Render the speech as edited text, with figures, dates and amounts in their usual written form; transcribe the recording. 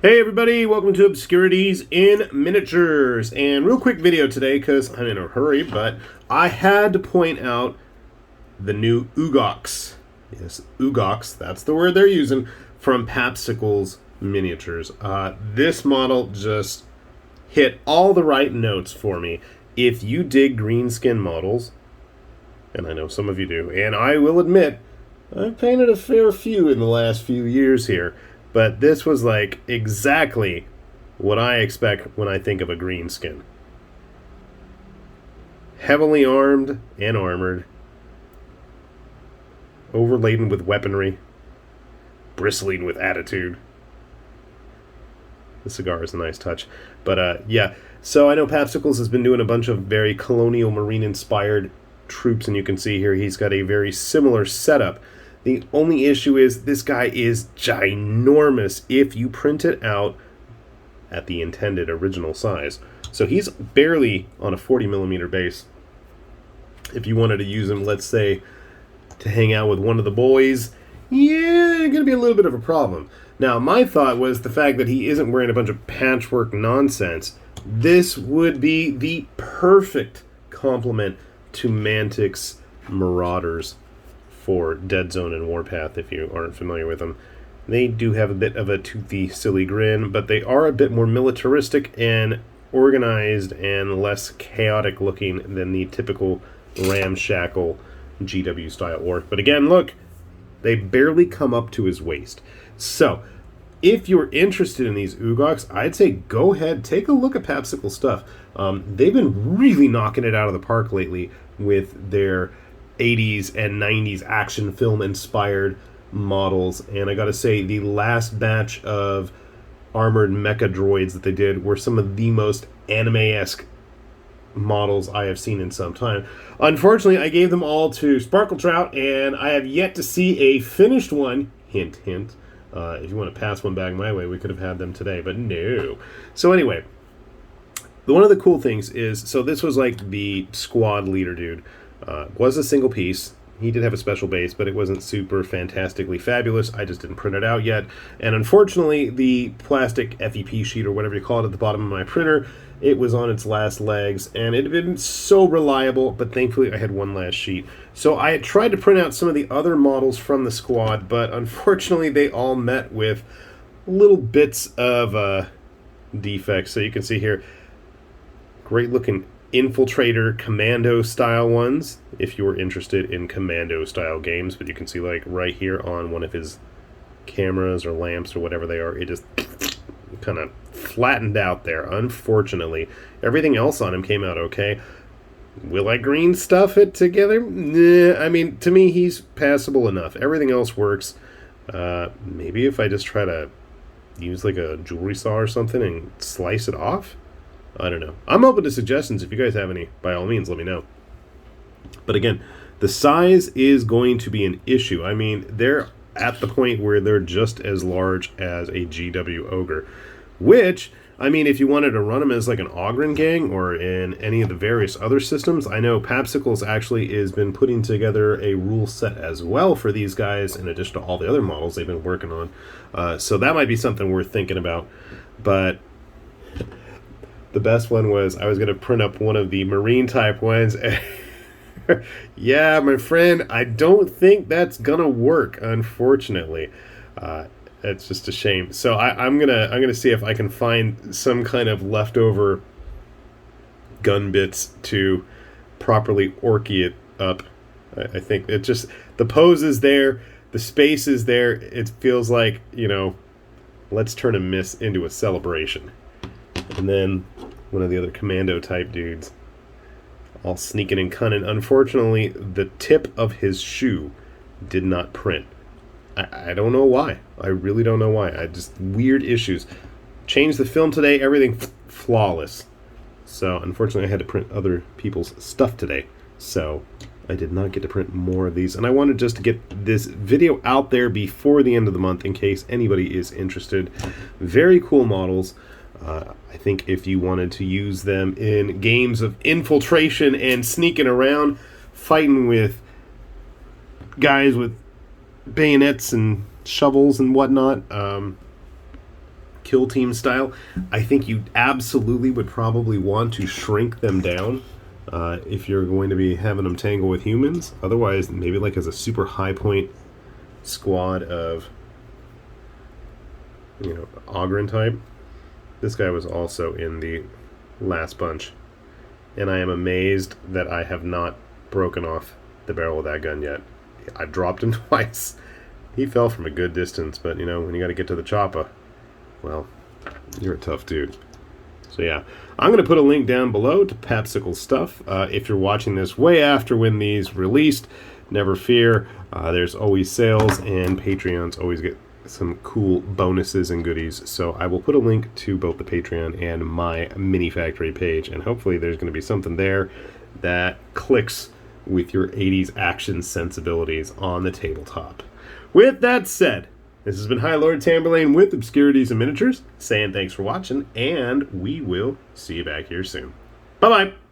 Hey everybody, welcome to Obscurities in Miniatures. And real quick video today because I'm in a hurry, but I had to point out the new Ugoks. Yes, Ugoks, that's the word they're using, from Papsikels Miniatures. This model just hit all the right notes for me. If you dig greenskin models, and I know some of you do, and I will admit, I've painted a fair few in the last few years here, but this was like exactly what I expect when I think of a greenskin. Heavily armed and armored, overladen with weaponry, bristling with attitude. The cigar is a nice touch. But yeah, so I know Papsikels has been doing a bunch of very colonial marine inspired troops, and you can see here he's got a very similar setup. The only issue is this guy is ginormous if you print it out at the intended original size. So he's barely on a 40mm base. If you wanted to use him, let's say, to hang out with one of the boys, yeah, going to be a little bit of a problem. Now, my thought was the fact that he isn't wearing a bunch of patchwork nonsense. This would be the perfect complement to Mantic's Marauders for Deadzone and Warpath, if you aren't familiar with them. They do have a bit of a toothy, silly grin, but they are a bit more militaristic and organized and less chaotic looking than the typical ramshackle GW-style orc. But again, look, they barely come up to his waist. So, if you're interested in these Ugoks, I'd say go ahead, take a look at Papsikel stuff. They've been really knocking it out of the park lately with their 80s and 90s action film inspired models, and I gotta say the last batch of armored mecha droids that they did were some of the most anime-esque models I have seen in some time. Unfortunately, I gave them all to Sparkle Trout, and I have yet to see a finished one. Hint, hint. If you want to pass one back my way, we could have had them today, but no. So anyway, one of the cool things is, so this was like the squad leader dude. Was a single piece. He did have a special base, but it wasn't super fantastically fabulous. I just didn't print it out yet. And unfortunately, the plastic FEP sheet, or whatever you call it, at the bottom of my printer, it was on its last legs, and it had been so reliable, but thankfully I had one last sheet. So I had tried to print out some of the other models from the squad, but unfortunately they all met with little bits of defects. So you can see here, great looking infiltrator commando style ones if you're interested in commando style games, but you can see like right here on one of his cameras or lamps or whatever they are, it just kind of flattened out there, unfortunately. Everything else on him came out okay. Will I green stuff it together? Nah, I mean, to me he's passable enough. Everything else works. Maybe if I just try to use like a jewelry saw or something and slice it off? I don't know. I'm open to suggestions. If you guys have any, by all means, let me know. But again, the size is going to be an issue. I mean, they're at the point where they're just as large as a GW Ogre. Which, I mean, if you wanted to run them as like an Ogren gang or in any of the various other systems, I know Papsikels actually has been putting together a rule set as well for these guys, in addition to all the other models they've been working on. So that might be something worth thinking about. But the best one was, I was going to print up one of the marine type ones. Yeah, my friend, I don't think that's going to work, unfortunately. It's just a shame. So I'm gonna see if I can find some kind of leftover gun bits to properly orky it up. I think it just, the pose is there, the space is there. It feels like, you know, let's turn a miss into a celebration. And then one of the other commando type dudes, all sneaking and cunning. Unfortunately, the tip of his shoe did not print. I don't know why. I really don't know why. I just, weird issues. Changed the film today, everything flawless. So unfortunately I had to print other people's stuff today. So I did not get to print more of these. And I wanted just to get this video out there before the end of the month in case anybody is interested. Very cool models. I think if you wanted to use them in games of infiltration and sneaking around, fighting with guys with bayonets and shovels and whatnot, kill team style, I think you absolutely would probably want to shrink them down if you're going to be having them tangle with humans. Otherwise, maybe like as a super high point squad of, you know, Ogren type. This guy was also in the last bunch, and I am amazed that I have not broken off the barrel of that gun yet. I dropped him twice. He fell from a good distance, but you know, when you got to get to the chopper, well, you're a tough dude. So yeah, I'm going to put a link down below to Papsikel stuff. If you're watching this way after when these released, never fear. There's always sales, and Patreons always get some cool bonuses and goodies. So I will put a link to both the Patreon and my mini factory page, and hopefully there's going to be something there that clicks with your 80s action sensibilities on the tabletop. With that said, this has been High Lord Tamberlane with Obscurities and Miniatures, saying thanks for watching, and we will see you back here soon. Bye-bye!